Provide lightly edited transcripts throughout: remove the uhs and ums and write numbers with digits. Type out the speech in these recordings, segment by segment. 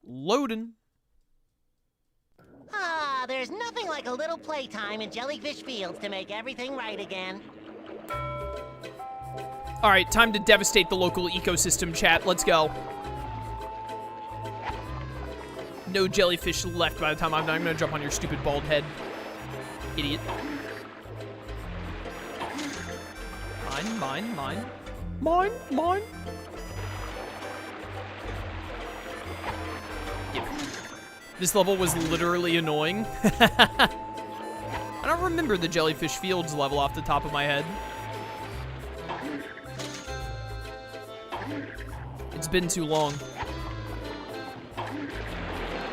Loading. Ah, there's nothing like a little playtime in Jellyfish Fields to make everything right again. All right, time to devastate the local ecosystem, chat. Let's go. No jellyfish left by the time I'm gonna jump on your stupid bald head. Idiot. Mine, mine, mine. Mine, mine. Yeah. This level was literally annoying. I don't remember the Jellyfish Fields level off the top of my head. It's been too long.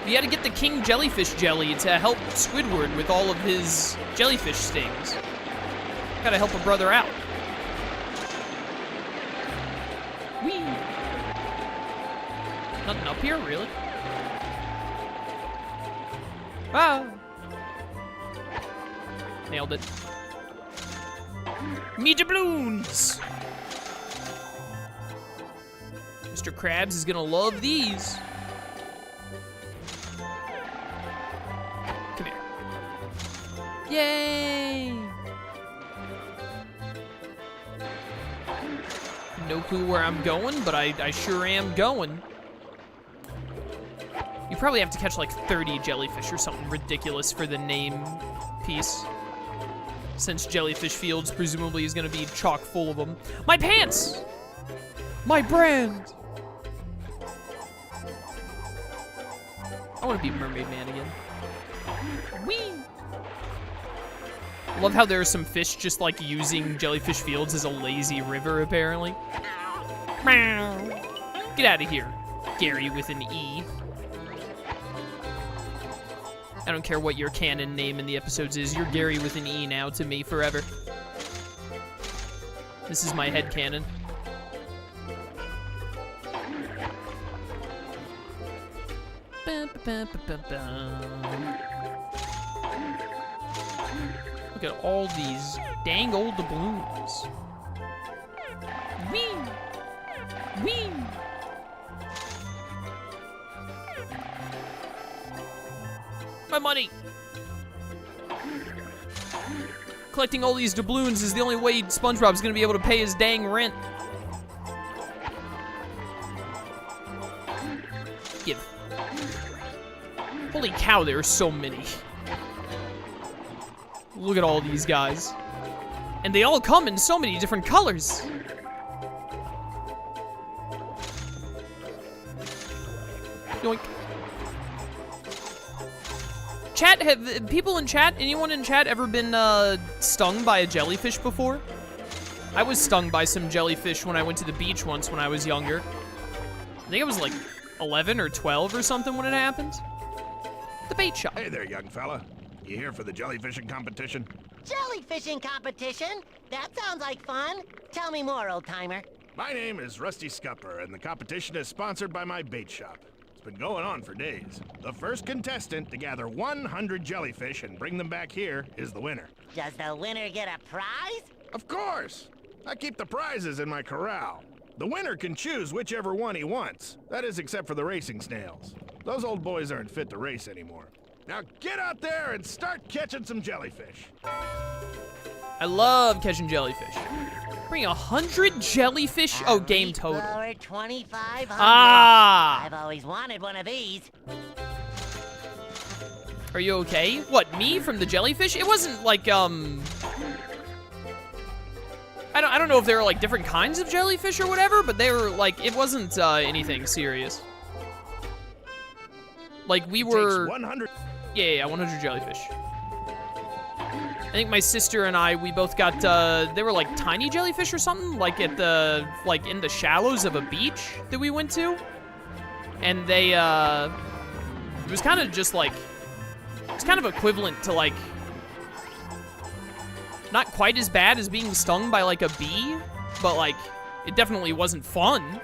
You gotta get the King Jellyfish Jelly to help Squidward with all of his jellyfish stings. Gotta help a brother out. Whee! Nothing up here, really? Ah! Nailed it. Me doubloons! Mr. Krabs is gonna love these. Come here. Yay! No clue where I'm going, but I sure am going. You probably have to catch like 30 jellyfish or something ridiculous for the name piece. Since Jellyfish Fields presumably is gonna be chock full of them. My pants! My brand! I wanna be Mermaid Man again. Whee! Love how there are some fish just like using Jellyfish Fields as a lazy river, apparently. Get out of here, Gary with an E. I don't care what your canon name in the episodes is. You're Gary with an E now to me forever. This is my headcanon. Look at all these dang old doubloons. Whee! Whee! My money! Collecting all these doubloons is the only way SpongeBob's gonna be able to pay his dang rent. Give. Holy cow, there are so many. Look at all these guys. And they all come in so many different colors. Yoink. Chat, have people in chat, anyone in chat ever been stung by a jellyfish before? I was stung by some jellyfish when I went to the beach once when I was younger. I think I was like 11 or 12 or something when it happened. The bait shop. Hey there, young fella. You here for the jellyfishing competition? Jellyfishing competition? That sounds like fun. Tell me more, old-timer. My name is Rusty Scupper, and the competition is sponsored by my bait shop. It's been going on for days. The first contestant to gather 100 jellyfish and bring them back here is the winner. Does the winner get a prize? Of course! I keep the prizes in my corral. The winner can choose whichever one he wants. That is, except for the racing snails. Those old boys aren't fit to race anymore. Now get out there and start catching some jellyfish. I love catching jellyfish. Bring 100 jellyfish. Oh, game total. Lower 2,500. Ah! I've always wanted one of these. Are you okay? What, me from the jellyfish? It wasn't like, I don't know if there were like different kinds of jellyfish or whatever, but they were like, it wasn't anything serious. Like we were. 100. Yeah, 100 jellyfish. I think my sister and I, we both got, they were like tiny jellyfish or something, like at the, like in the shallows of a beach that we went to. And they, it was kind of just like, it's kind of equivalent to like, not quite as bad as being stung by like a bee, but like, it definitely wasn't fun.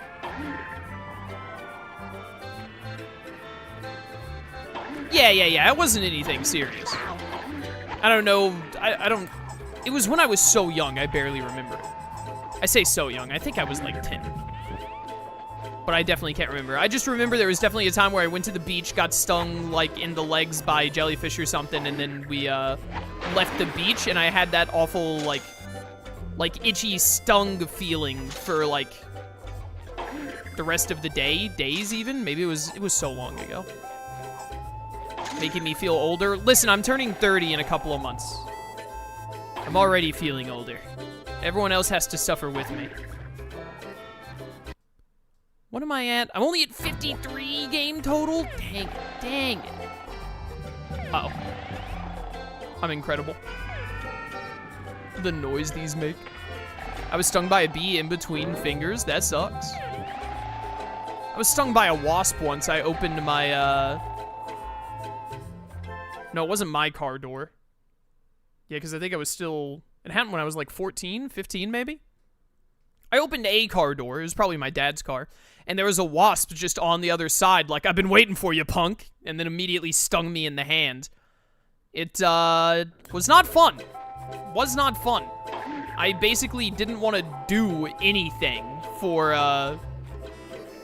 Yeah, it wasn't anything serious. I don't know, I don't, it was when I was so young, I barely remember. I say so young, I think I was like 10. But I definitely can't remember. I just remember there was definitely a time where I went to the beach, got stung, like, in the legs by jellyfish or something, and then we, left the beach, and I had that awful, like itchy stung feeling for, like, the rest of the days even. Maybe it was so long ago. Making me feel older. Listen, I'm turning 30 in a couple of months. I'm already feeling older. Everyone else has to suffer with me. What am I at? I'm only at 53 game total? Dang it. Uh-oh. I'm incredible. The noise these make. I was stung by a bee in between fingers. That sucks. I was stung by a wasp once. I opened my, No, it wasn't my car door. Yeah, because I think I was still... It happened when I was like 14, 15 maybe? I opened a car door. It was probably my dad's car. And there was a wasp just on the other side, like, I've been waiting for you, punk. And then immediately stung me in the hand. It, was not fun. Was not fun. I basically didn't want to do anything for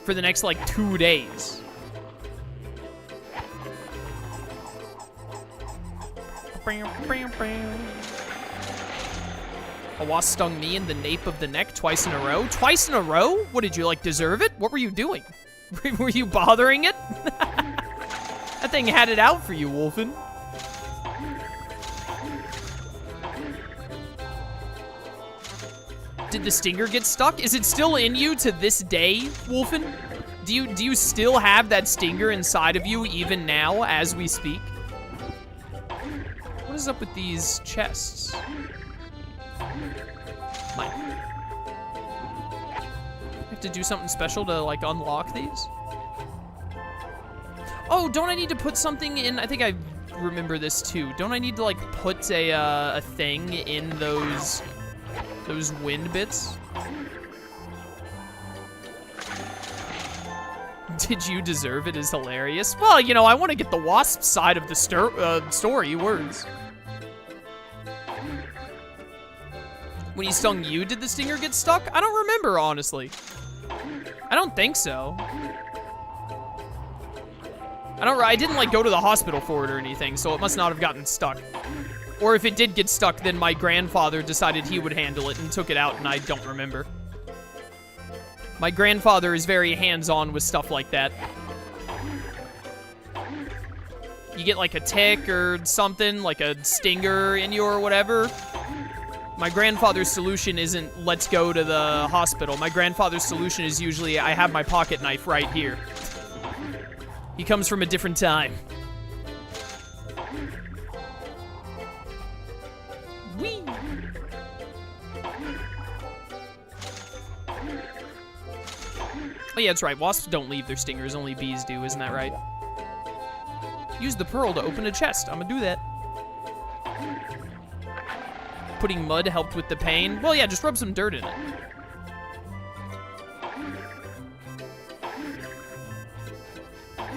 the next, like, 2 days. A wasp stung me in the nape of the neck twice in a row. Twice in a row? What, did you, like, deserve it? What were you doing? Were you bothering it? That thing had it out for you, Wolfen. Did the stinger get stuck? Is it still in you to this day, Wolfen? Do you still have that stinger inside of you even now as we speak? What is up with these chests? I have to do something special to, like, unlock these? Oh, don't I need to put something in? I think I remember this too. Don't I need to, like, put a thing in those wind bits? Did you deserve it is hilarious. Well, you know, I want to get the wasp side of the story. Words. When he stung you, did the stinger get stuck? I don't remember, honestly. I don't think so. I didn't, like, go to the hospital for it or anything, so it must not have gotten stuck. Or if it did get stuck, then my grandfather decided he would handle it and took it out, and I don't remember. My grandfather is very hands-on with stuff like that. You get, like, a tick or something, like a stinger in you or whatever. My grandfather's solution isn't, let's go to the hospital. My grandfather's solution is usually, I have my pocket knife right here. He comes from a different time. Whee! Oh yeah, that's right. Wasps don't leave their stingers, only bees do, isn't that right? Use the pearl to open a chest. I'm gonna do that. Putting mud helped with the pain. Well, yeah, just rub some dirt in it.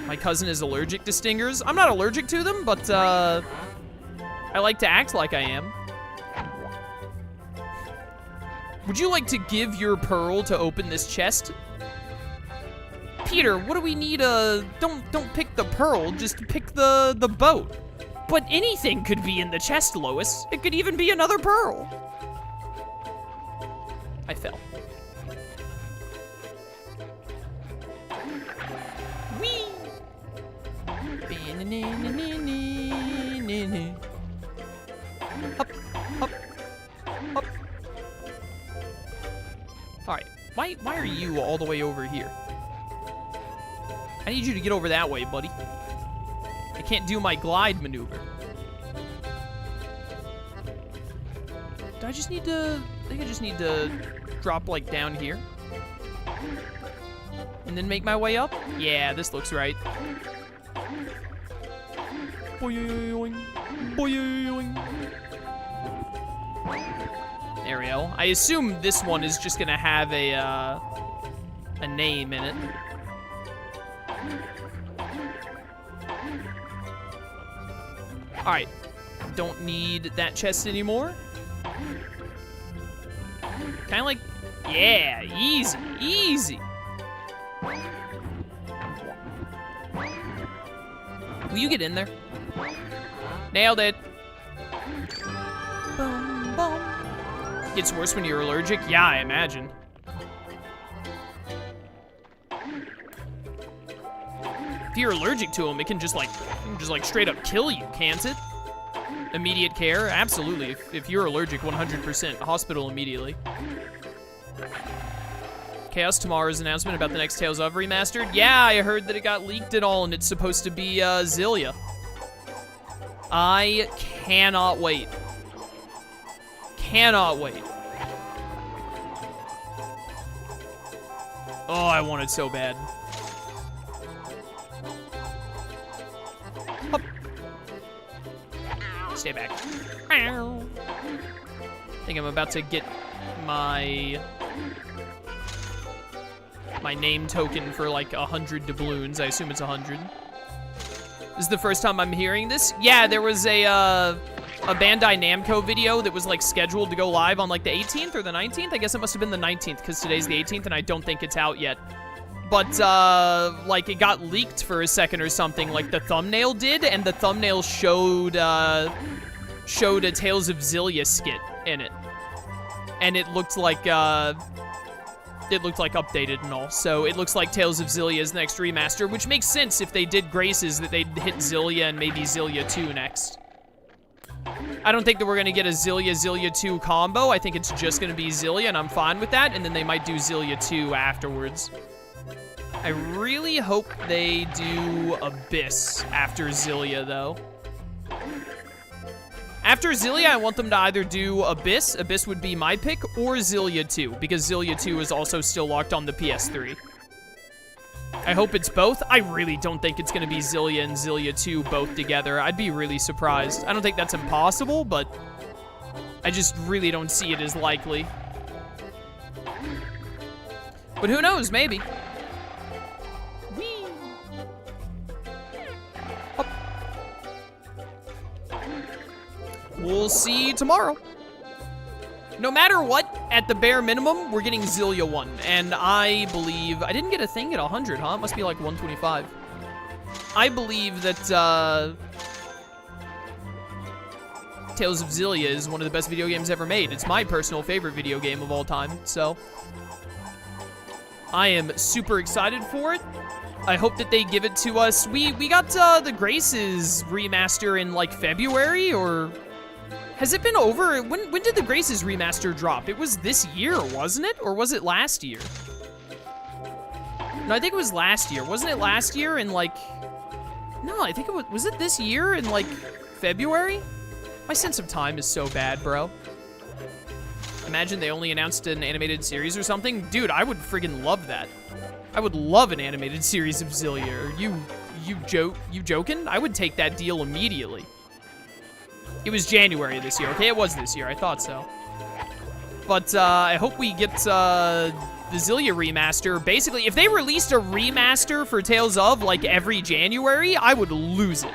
My cousin is allergic to stingers. I'm not allergic to them, but I like to act like I am. Would you like to give your pearl to open this chest? Peter, what do we need? Don't pick the pearl, just pick the boat. But anything could be in the chest, Lois. It could even be another pearl. I fell. Whee! Up, up, up. All right, why are you all the way over here? I need you to get over that way, buddy. I can't do my glide maneuver. Do I just need to... I think I just need to drop, like, down here. And then make my way up? Yeah, this looks right. Boing, boing. There we go. I assume this one is just gonna have a name in it. All right, don't need that chest anymore. Kind of like, yeah, easy, easy. Will you get in there? Nailed it. Boom, boom. Gets worse when you're allergic? Yeah, I imagine. If you're allergic to them, it can just like straight up kill you, can't it? Immediate care? Absolutely. If you're allergic, 100%. Hospital immediately. Chaos Tomorrow's announcement about the next Tales of remastered. Yeah, I heard that it got leaked and all, and it's supposed to be Zillia. I cannot wait. Cannot wait. Oh, I want it so bad. Hop. Stay back. I think I'm about to get my name token for like 100 doubloons. I assume it's 100. This is the first time I'm hearing this. Yeah, there was a Bandai Namco video that was like scheduled to go live on like the 18th or the 19th. I guess it must have been the 19th because today's the 18th and I don't think it's out yet. But like it got leaked for a second or something, like the thumbnail did, and the thumbnail showed a Tales of Zillia skit in it, and it looked like updated and all. So it looks like Tales of Zillia's next remaster, which makes sense if they did Graces that they'd hit Zillia and maybe Zillia 2 next. I don't think that we're gonna get a Zillia 2 combo. I think it's just gonna be Zillia, and I'm fine with that, and then they might do Zillia 2 afterwards. I really hope they do Abyss after Zillia, though. After Zillia, I want them to either do Abyss, Abyss would be my pick, or Zillia 2, because Zillia 2 is also still locked on the PS3. I hope it's both. I really don't think it's gonna be Zillia and Zillia 2 both together. I'd be really surprised. I don't think that's impossible, but I just really don't see it as likely. But who knows, maybe. Whee! Hop. We'll see tomorrow. No matter what, at the bare minimum, we're getting Zillia 1. And I believe... I didn't get a thing at 100, huh? It must be like 125. I believe that, Tales of Zillia is one of the best video games ever made. It's my personal favorite video game of all time, so... I am super excited for it. I hope that they give it to us. We got, the Graces remaster in, like, February, or... Has it been over? When did the Graces remaster drop? It was this year, wasn't it? Or was it last year? No, I think it was last year. Wasn't it last year in, like... No, I think it was it this year in, like, February? My sense of time is so bad, bro. Imagine they only announced an animated series or something. Dude, I would friggin' love that. I would love an animated series of Zillia. Are you joking? I would take that deal immediately. It was January this year. Okay, it was this year. I thought so. But I hope we get the Zillia remaster. Basically, if they released a remaster for Tales of, like, every January, I would lose it.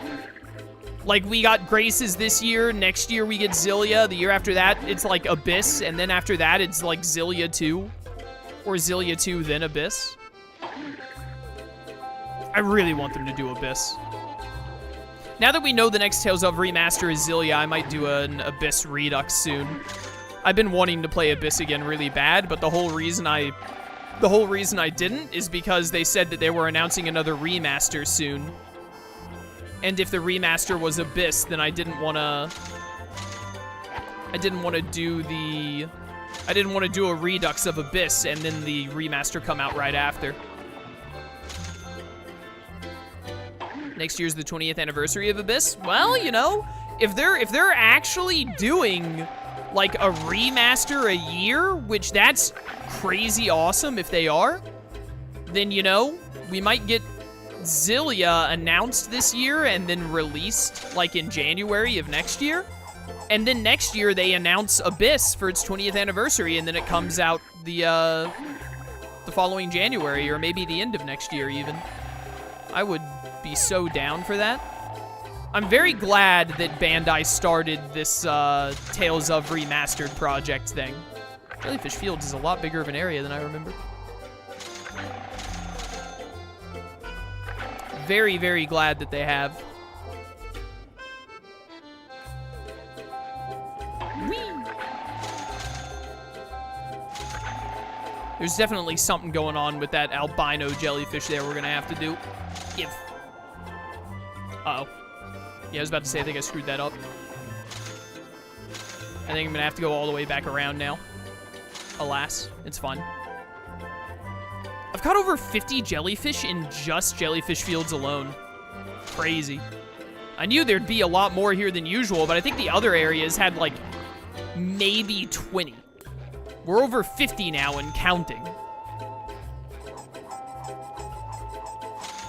Like, we got Graces this year. Next year, we get Zillia. The year after that, it's, like, Abyss. And then after that, it's, like, Zillia 2. Or Zillia 2, then Abyss. I really want them to do Abyss. Now that we know the next Tales of remaster is Zillia, I might do an Abyss Redux soon. I've been wanting to play Abyss again really bad, but the whole reason I didn't is because they said that they were announcing another remaster soon. And if the remaster was Abyss, then I didn't want to do a Redux of Abyss and then the remaster come out right after. Next year's the 20th anniversary of Abyss. Well, you know, if they're actually doing like a remaster a year, which that's crazy awesome if they are, then, you know, we might get Zillia announced this year and then released like in January of next year. And then next year they announce Abyss for its 20th anniversary, and then it comes out the following January, or maybe the end of next year even. I would be so down for that. I'm very glad that Bandai started this Tales of Remastered project thing. Jellyfish Fields is a lot bigger of an area than I remember. Very, very glad that they have. There's definitely something going on with that albino jellyfish there we're gonna have to do. Give. Uh-oh. Yeah, I was about to say, I think I screwed that up. I think I'm gonna have to go all the way back around now. Alas, it's fun. I've caught over 50 jellyfish in just jellyfish fields alone. Crazy. I knew there'd be a lot more here than usual, but I think the other areas had, like, maybe 20. We're over 50 now and counting.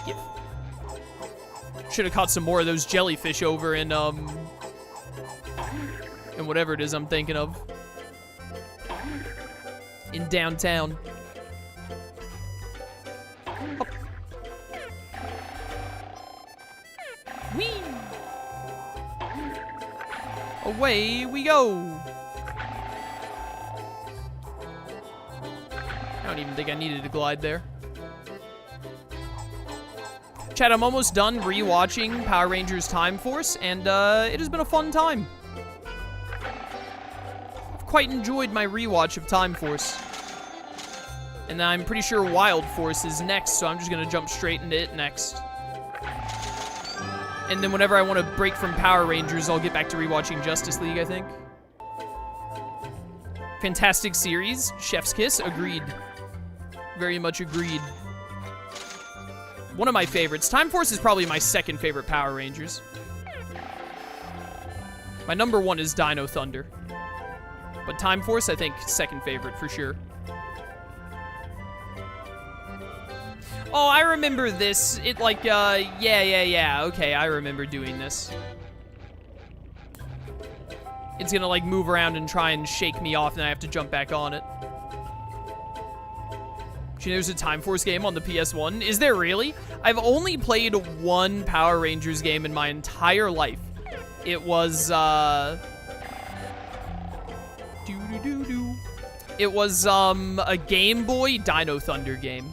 Yeah. Should have caught some more of those jellyfish over in whatever it is I'm thinking of. In downtown. Hop. Whee! Away we go! I don't even think I needed to glide there. Chat, I'm almost done rewatching Power Rangers Time Force, and it has been a fun time. I've quite enjoyed my rewatch of Time Force. And I'm pretty sure Wild Force is next, so I'm just gonna jump straight into it next. And then whenever I want to break from Power Rangers, I'll get back to rewatching Justice League, I think. Fantastic series. Chef's kiss. Agreed. Very much agreed. One of my favorites. Time Force is probably my second favorite Power Rangers. My number one is Dino Thunder. But Time Force, I think, second favorite for sure. Oh, I remember this. It like, yeah. Okay, I remember doing this. It's gonna like move around and try and shake me off, and I have to jump back on it. Actually, there's a Time Force game on the PS1. Is there really? I've only played one Power Rangers game in my entire life. It was, It was, a Game Boy Dino Thunder game.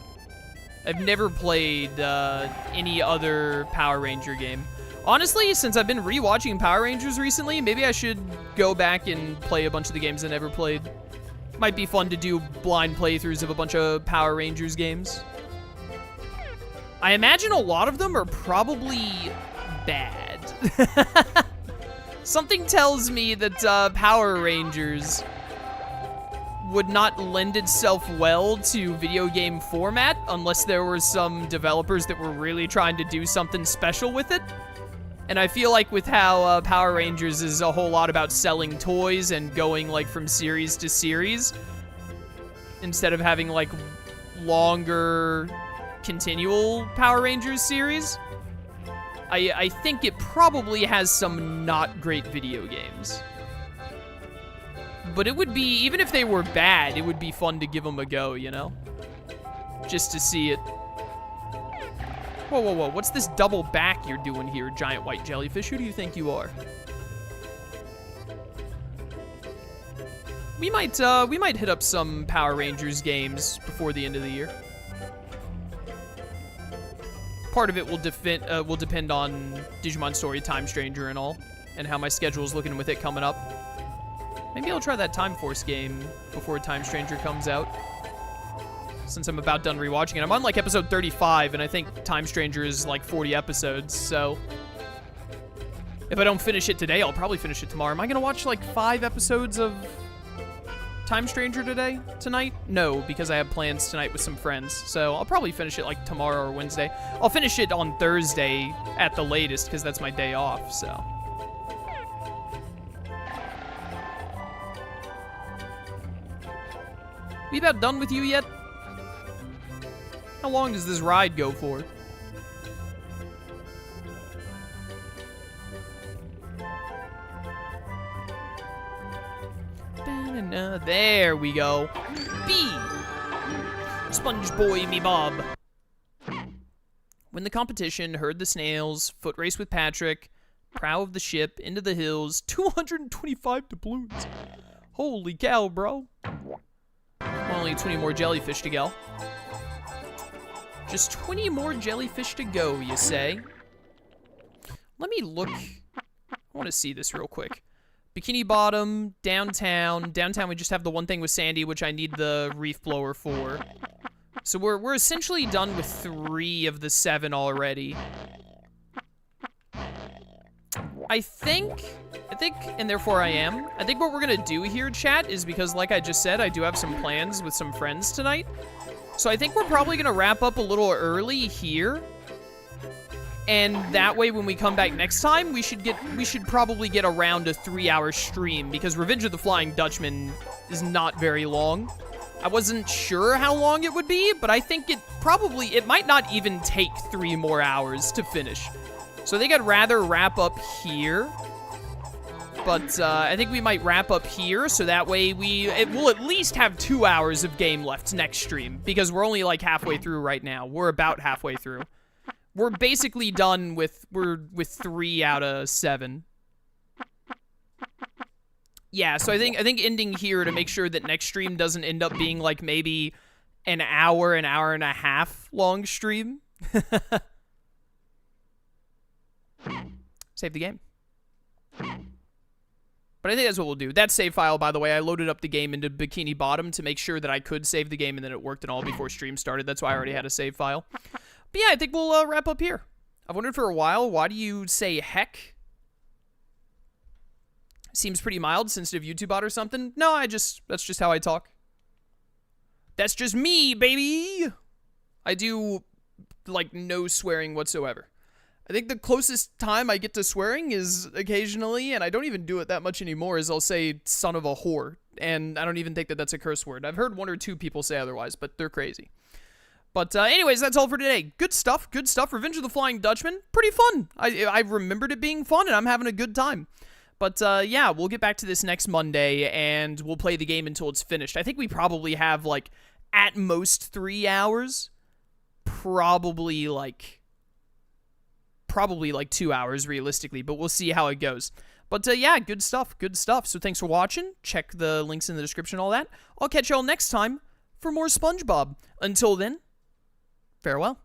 I've never played any other Power Ranger game. Honestly, since I've been rewatching Power Rangers recently, maybe I should go back and play a bunch of the games I never played. Might be fun to do blind playthroughs of a bunch of Power Rangers games. I imagine a lot of them are probably bad. Something tells me that Power Rangers would not lend itself well to video game format unless there were some developers that were really trying to do something special with it. And I feel like with how Power Rangers is a whole lot about selling toys and going like from series to series, instead of having like longer continual Power Rangers series, I think it probably has some not great video games. But it would be, even if they were bad, it would be fun to give them a go, you know? Just to see it. Whoa. What's this double back you're doing here, giant white jellyfish? Who do you think you are? We might hit up some Power Rangers games before the end of the year. Part of it will depend on Digimon Story Time Stranger and all, and how my schedule's looking with it coming up. Maybe I'll try that Time Force game before Time Stranger comes out, since I'm about done rewatching it. I'm on like episode 35, and I think Time Stranger is like 40 episodes, so if I don't finish it today, I'll probably finish it tomorrow. Am I gonna watch like 5 episodes of Time Stranger tonight? No, because I have plans tonight with some friends, so I'll probably finish it like tomorrow or Wednesday. I'll finish it on Thursday at the latest, because that's my day off, so. We about done with you yet? How long does this ride go for? There we go. B. Sponge Boy me Bob. Win the competition, herd the snails, foot race with Patrick, prow of the ship, into the hills, 225 doubloons. Holy cow, bro. Only 20 more jellyfish to go. Just 20 more jellyfish to go, you say? Let me look. I want to see this real quick. Bikini Bottom, downtown. Downtown, we just have the one thing with Sandy, which I need the reef blower for. So we're essentially done with 3 of the 7 already. I think, and therefore I am. I think what we're gonna do here, chat, is because, like I just said, I do have some plans with some friends tonight. So I think we're probably gonna wrap up a little early here. And that way, when we come back next time, we should probably get around a 3-hour stream, because Revenge of the Flying Dutchman is not very long. I wasn't sure how long it would be, but I think it might not even take 3 more hours to finish. So I think I'd rather wrap up here. But I think we might wrap up here, so that way we'll at least have 2 hours of game left next stream, because we're only like halfway through right now. We're about halfway through. We're basically done with 3 out of 7. Yeah, so I think ending here to make sure that next stream doesn't end up being like maybe an hour and a half long stream. Save the game. But I think that's what we'll do. That save file, by the way, I loaded up the game into Bikini Bottom to make sure that I could save the game and then it worked and all before stream started. That's why I already had a save file. But yeah, I think we'll wrap up here. I've wondered for a while, why do you say heck? Seems pretty mild, sensitive YouTube bot or something. No, that's just how I talk. That's just me, baby! I do, like, no swearing whatsoever. I think the closest time I get to swearing is occasionally, and I don't even do it that much anymore, is I'll say son of a whore. And I don't even think that that's a curse word. I've heard 1 or 2 people say otherwise, but they're crazy. But anyways, that's all for today. Good stuff, good stuff. Revenge of the Flying Dutchman, pretty fun. I remembered it being fun, and I'm having a good time. But yeah, we'll get back to this next Monday, and we'll play the game until it's finished. I think we probably have, like, at most 3 hours. Probably like 2 hours, realistically, but we'll see how it goes. But yeah, good stuff, good stuff. So thanks for watching. Check the links in the description, all that. I'll catch y'all next time for more SpongeBob. Until then, farewell.